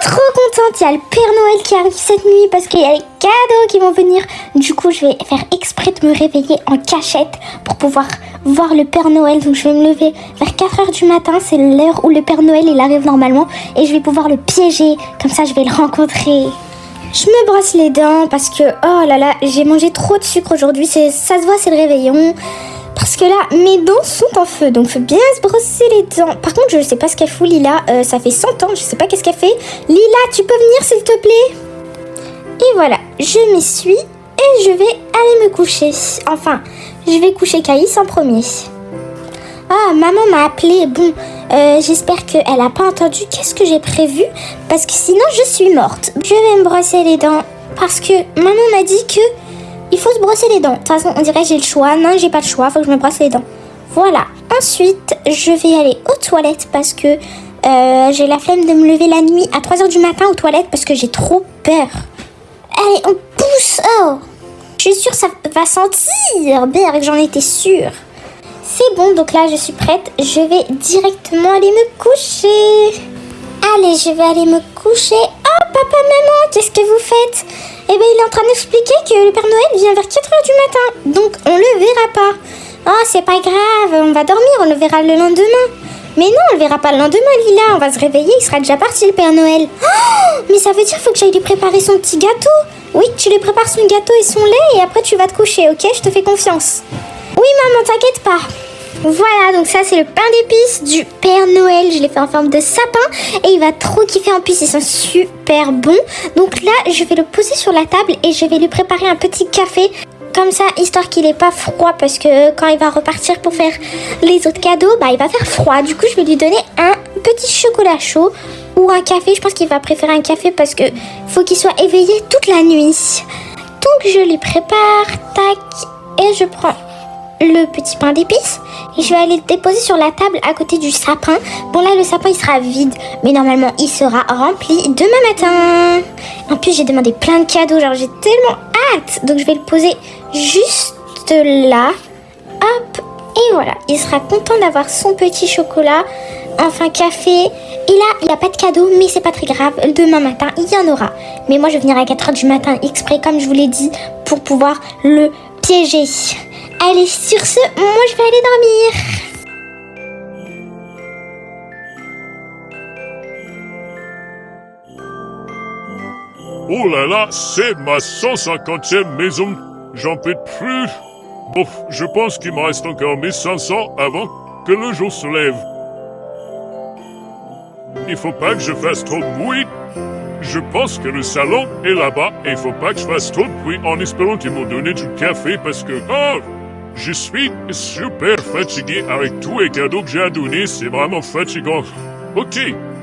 trop contente, il y a le Père Noël qui arrive cette nuit parce qu'il y a les cadeaux qui vont venir. Du coup, je vais faire exprès de me réveiller en cachette pour pouvoir voir le Père Noël. Donc, je vais me lever vers 4h du matin, c'est l'heure où le Père Noël il arrive normalement. Et je vais pouvoir le piéger, comme ça je vais le rencontrer. Je me brosse les dents parce que, oh là là, j'ai mangé trop de sucre aujourd'hui. Ça se voit, c'est le réveillon. Parce que là, mes dents sont en feu, donc faut bien se brosser les dents. Par contre, je sais pas ce qu'elle fout, Lila. Ça fait 100 ans, je sais pas qu'est-ce qu'elle fait. Lila, tu peux venir, s'il te plaît? Et voilà, je m'essuie et je vais aller me coucher. Enfin, je vais coucher Caïs en premier. Ah, maman m'a appelé. Bon, j'espère qu'elle a pas entendu qu'est-ce que j'ai prévu. Parce que sinon, je suis morte. Je vais me brosser les dents parce que maman m'a dit que il faut se brosser les dents. De toute façon, on dirait que j'ai le choix. Non, j'ai pas le choix. Faut que je me brosse les dents. Voilà. Ensuite, je vais aller aux toilettes parce que j'ai la flemme de me lever la nuit à 3h du matin aux toilettes parce que j'ai trop peur. Allez, on pousse. Oh, je suis sûre que ça va sentir. Berg, j'en étais sûre. C'est bon, donc là, je suis prête. Je vais directement aller me coucher. Allez, je vais aller me coucher. Oh, papa, maman, qu'est-ce que vous faites? Eh bien, il est en train d'expliquer que le Père Noël vient vers 4h du matin. Donc, on le verra pas. Oh, c'est pas grave, on va dormir, on le verra le lendemain. Mais non, on le verra pas le lendemain, Lila. On va se réveiller, il sera déjà parti, le Père Noël. Oh, mais ça veut dire qu'il faut que j'aille lui préparer son petit gâteau. Oui, tu lui prépares son gâteau et son lait et après tu vas te coucher, ok? Je te fais confiance. Oui, maman, t'inquiète pas. Voilà, donc ça c'est le pain d'épices du Père Noël. Je l'ai fait en forme de sapin et il va trop kiffer. En plus, ils sont super bons. Donc là, je vais le poser sur la table et je vais lui préparer un petit café. Comme ça, histoire qu'il n'ait pas froid parce que quand il va repartir pour faire les autres cadeaux, bah il va faire froid. Du coup, je vais lui donner un petit chocolat chaud ou un café. Je pense qu'il va préférer un café parce que faut qu'il soit éveillé toute la nuit. Donc je lui prépare, tac, et je prends le petit pain d'épices et je vais aller le déposer sur la table à côté du sapin. Bon là le sapin il sera vide mais normalement il sera rempli demain matin. En plus j'ai demandé plein de cadeaux, genre j'ai tellement hâte. Donc je vais le poser juste là. Hop, et voilà, il sera content d'avoir son petit chocolat, enfin café. Et là il n'y a pas de cadeau mais c'est pas très grave, demain matin il y en aura. Mais moi je vais venir à 4h du matin exprès comme je vous l'ai dit pour pouvoir le piéger. Allez, sur ce, moi je vais aller dormir. Oh là là, c'est ma 150e maison. J'en peux plus. Bon, je pense qu'il me reste encore 1500 avant que le jour se lève. Il faut pas que je fasse trop de bruit. Je pense que le salon est là-bas et il faut pas que je fasse trop de bruit en espérant qu'ils m'ont donné du café parce que... Oh, je suis super fatigué avec tous les cadeaux que j'ai à donner, c'est vraiment fatigant. Ok,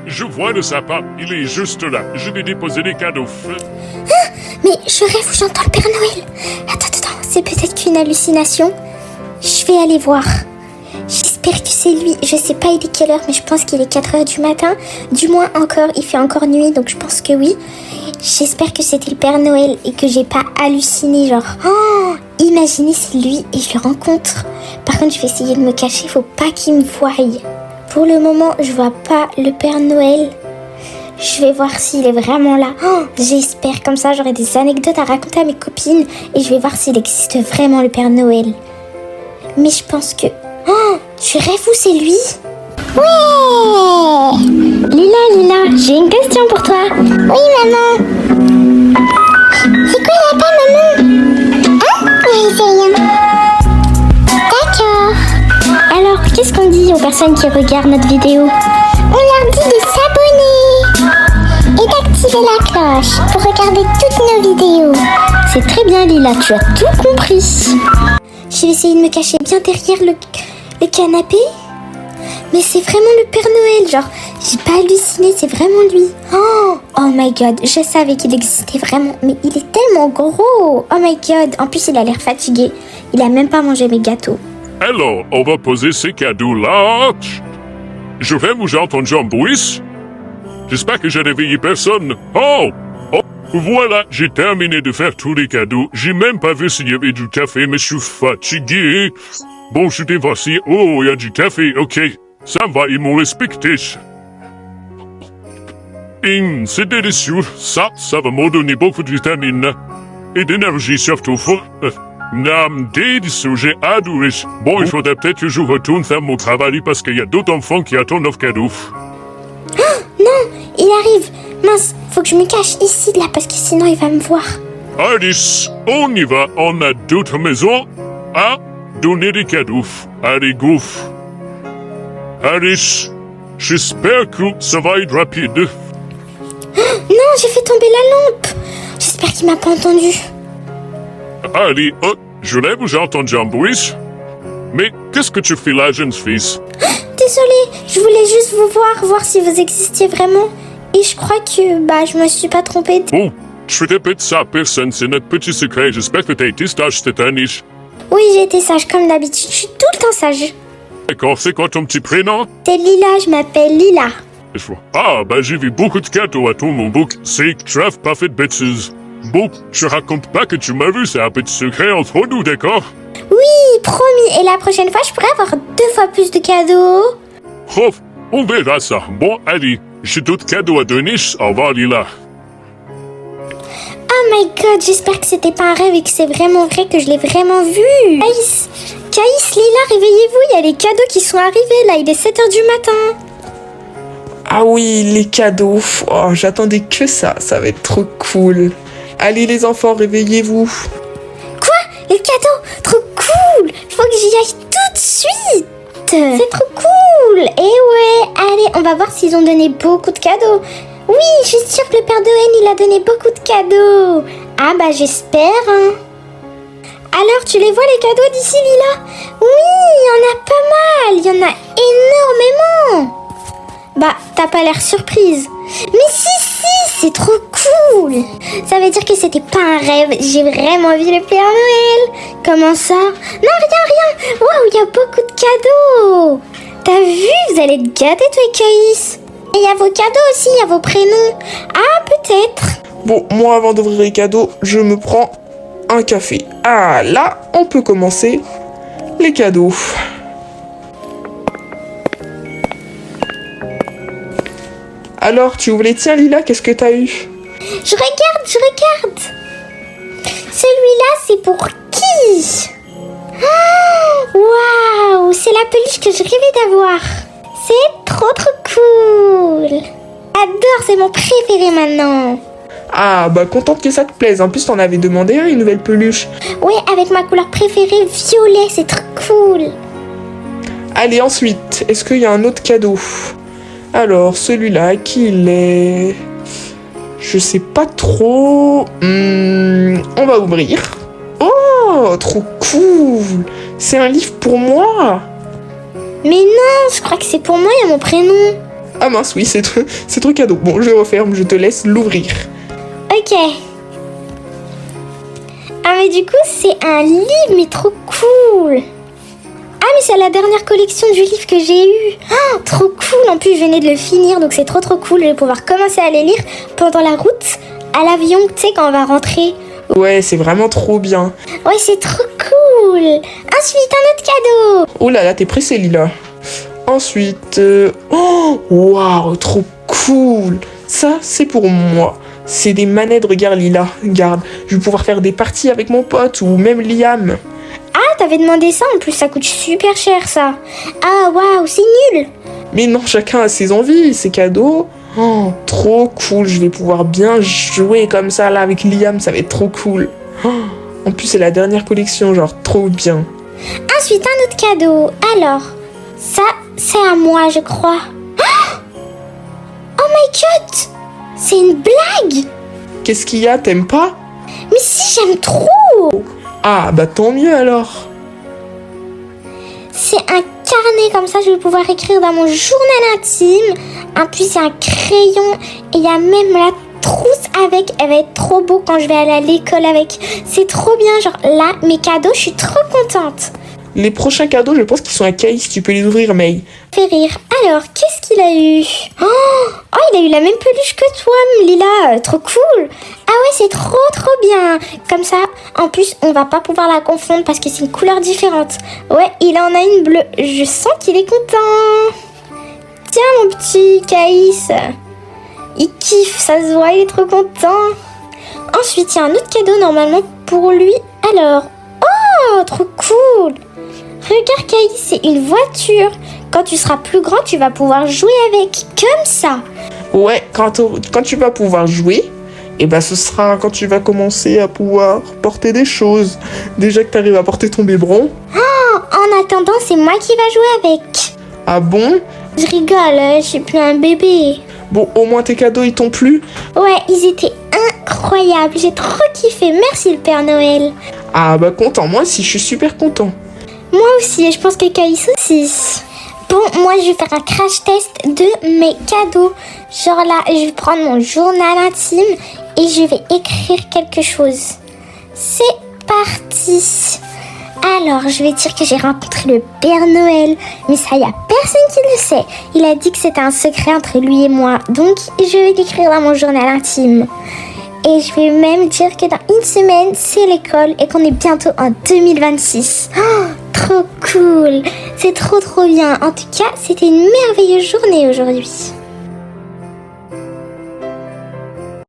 je vois le sapin, il est juste là. Je vais déposer les cadeaux. Ah, mais je rêve où j'entends le Père Noël. Attends, c'est peut-être qu'une hallucination. Je vais aller voir. J'espère que c'est lui. Je sais pas il est quelle heure, mais je pense qu'il est 4h du matin. Du moins encore, il fait encore nuit, donc je pense que oui. J'espère que c'était le Père Noël et que j'ai pas halluciné, genre... Oh, imaginez c'est lui et je le rencontre. Par contre, je vais essayer de me cacher, faut pas qu'il me voie. Pour le moment, je vois pas le Père Noël. Je vais voir s'il est vraiment là. Oh, j'espère, comme ça j'aurai des anecdotes à raconter à mes copines et je vais voir s'il existe vraiment le Père Noël. Mais je pense que... Oh, tu rêves où c'est lui? Ouais! Lila, j'ai une question pour toi. Oui, maman. C'est quoi l'appel, maman? Hein? Oui, c'est rien. D'accord. Alors, qu'est-ce qu'on dit aux personnes qui regardent notre vidéo? On leur dit de s'abonner et d'activer la cloche pour regarder toutes nos vidéos. C'est très bien, Lila, tu as tout compris. Je vais essayer de me cacher bien derrière le canapé. Mais c'est vraiment le Père Noël, genre, j'ai pas halluciné, c'est vraiment lui. Oh my god, je savais qu'il existait vraiment, mais il est tellement gros. Oh my god, en plus il a l'air fatigué, il a même pas mangé mes gâteaux. Alors, on va poser ces cadeaux-là. Je vais vous entendu un bruit. J'espère que j'ai réveillé personne. Oh, voilà, j'ai terminé de faire tous les cadeaux. J'ai même pas vu s'il y avait du café, mais je suis fatigué. Bon, je vais voir si... Oh, il y a du café, ok. Ça va, ils m'ont respecté. C'est délicieux. Ça va me donner beaucoup de vitamines. Et d'énergie surtout. Délicieux, j'ai adoré. Bon, il faudrait peut-être que je retourne faire mon travail parce qu'il y a d'autres enfants qui attendent leurs cadeaux. Non, il arrive. Mince, faut que je me cache ici, là, parce que sinon il va me voir. Alice, on y va. On a d'autres maisons à donner des cadeaux. Allez, go. Alice, j'espère que ça va être rapide. Non, j'ai fait tomber la lampe. J'espère qu'il m'a pas entendu. Allez, je l'ai déjà entendu un bruit. Mais qu'est-ce que tu fais là, jeune fille? Désolée, je voulais juste vous voir si vous existiez vraiment. Et je crois que, je me suis pas trompée. Bon, je répète ça à personne, c'est notre petit secret. J'espère que t'as été sage cette année. Oui, j'ai été sage comme d'habitude. Je suis tout le temps sage. D'accord, c'est quoi ton petit prénom? C'est Lila, je m'appelle Lila. Ah, j'ai vu beaucoup de cadeaux à ton mon book. C'est que tu n'as pas fait de bêtises. Bon, je raconte pas que tu m'as vu, c'est un petit secret entre nous, d'accord? Oui, promis. Et la prochaine fois, je pourrais avoir 2 fois plus de cadeaux. Oh, on verra ça. Bon, allez, j'ai d'autres cadeaux à donner. Au revoir, Lila. Oh my god, j'espère que c'était pas un rêve et que c'est vraiment vrai, que je l'ai vraiment vu. Caïs, Lila, réveillez-vous, il y a les cadeaux qui sont arrivés, là, il est 7h du matin. Ah oui, les cadeaux. Oh, j'attendais que ça va être trop cool. Allez les enfants, réveillez-vous. Quoi? Les cadeaux? Trop cool! Faut que j'y aille tout de suite! C'est trop cool! Et ouais, allez, on va voir s'ils ont donné beaucoup de cadeaux. Oui, je suis sûre que le Père Noël, il a donné beaucoup de cadeaux. Ah j'espère, hein. Alors, tu les vois les cadeaux d'ici, Lila? Oui, il y en a pas mal, il y en a énormément. T'as pas l'air surprise. Mais si, c'est trop cool. Ça veut dire que c'était pas un rêve. J'ai vraiment vu le Père Noël. Comment ça? Non, rien. Waouh, il y a beaucoup de cadeaux. T'as vu? Vous allez être gâtés, toi et Caïs. Et il y a vos cadeaux aussi, il y a vos prénoms. Ah, peut-être. Bon, moi avant d'ouvrir les cadeaux, je me prends un café. Ah, là, on peut commencer les cadeaux. Alors, tu ouvres les tiens, Lila, qu'est-ce que t'as eu? Je regarde. Celui-là, c'est pour qui? Waouh, c'est la peluche que je rêvais d'avoir. C'est trop cool. J'adore, c'est mon préféré maintenant. Ah, contente que ça te plaise. En plus, t'en avais demandé une nouvelle peluche. Ouais, avec ma couleur préférée, violet, c'est trop cool. Allez, ensuite, est-ce qu'il y a un autre cadeau? Alors, celui-là, qui il est? Je sais pas trop. On va ouvrir. Oh, trop cool. C'est un livre pour moi. Mais non, je crois que c'est pour moi, il y a mon prénom. Ah mince, oui, c'est trop cadeau. Bon, je referme, je te laisse l'ouvrir. Ok. Ah mais du coup, c'est un livre, mais trop cool. Ah mais c'est la dernière collection du livre que j'ai eu. Oh, trop cool. En plus, je venais de le finir, donc c'est trop cool. Je vais pouvoir commencer à les lire pendant la route, à l'avion, tu sais, quand on va rentrer. Ouais, c'est vraiment trop bien. Ouais, c'est trop cool. Ensuite, un autre cadeau. Oh là là, t'es pressée, Lila. Ensuite, oh, waouh, trop cool. Ça, c'est pour moi. C'est des manettes, regarde, Lila. Regarde, je vais pouvoir faire des parties avec mon pote ou même Liam. Ah, t'avais demandé ça, en plus ça coûte super cher ça. Ah waouh, c'est nul. Mais non, chacun a ses envies, ses cadeaux. Oh, trop cool, je vais pouvoir bien jouer comme ça là avec Liam, ça va être trop cool. Oh, en plus c'est la dernière collection, genre trop bien. Ensuite un autre cadeau. Alors, ça c'est à moi je crois. Oh my god, c'est une blague. Qu'est-ce qu'il y a, t'aimes pas? Mais si, j'aime trop. Ah tant mieux alors. C'est un carnet comme ça, je vais pouvoir écrire dans mon journal intime. En plus, il y a un crayon et il y a même la trousse avec. Elle va être trop beau quand je vais aller à l'école avec. C'est trop bien, genre là, mes cadeaux, je suis trop contente. Les prochains cadeaux, je pense qu'ils sont à Caïs, tu peux les ouvrir, May. Fait rire. Alors, qu'est-ce qu'il a eu? Oh, il a eu la même peluche que toi, Lila. Trop cool. Ah ouais, c'est trop bien. Comme ça, en plus, on va pas pouvoir la confondre parce que c'est une couleur différente. Ouais, il en a une bleue. Je sens qu'il est content. Tiens, mon petit Caïs. Il kiffe, ça se voit, il est trop content. Ensuite, il y a un autre cadeau normalement pour lui. Alors, oh, trop cool. Regarde Caïs, c'est une voiture. Quand tu seras plus grand, tu vas pouvoir jouer avec, comme ça. Ouais, quand tu vas pouvoir jouer, et ben ce sera quand tu vas commencer à pouvoir porter des choses. Déjà que tu arrives à porter ton biberon. Oh, en attendant, c'est moi qui va jouer avec. Ah bon? Je rigole, je suis plus un bébé. Bon, au moins tes cadeaux ils t'ont plu? Ouais, ils étaient incroyables. J'ai trop kiffé. Merci le Père Noël. Ah bah content, moi aussi je suis super content. Moi aussi, et je pense que Caïs aussi. Bon, moi je vais faire un crash test de mes cadeaux. Genre là, je vais prendre mon journal intime et je vais écrire quelque chose. C'est parti. Alors, je vais dire que j'ai rencontré le Père Noël. Mais ça, il n'y a personne qui le sait. Il a dit que c'était un secret entre lui et moi. Donc, je vais l'écrire dans mon journal intime. Et je vais même dire que dans une semaine, c'est l'école et qu'on est bientôt en 2026. Oh, trop cool. C'est trop bien. En tout cas, c'était une merveilleuse journée aujourd'hui.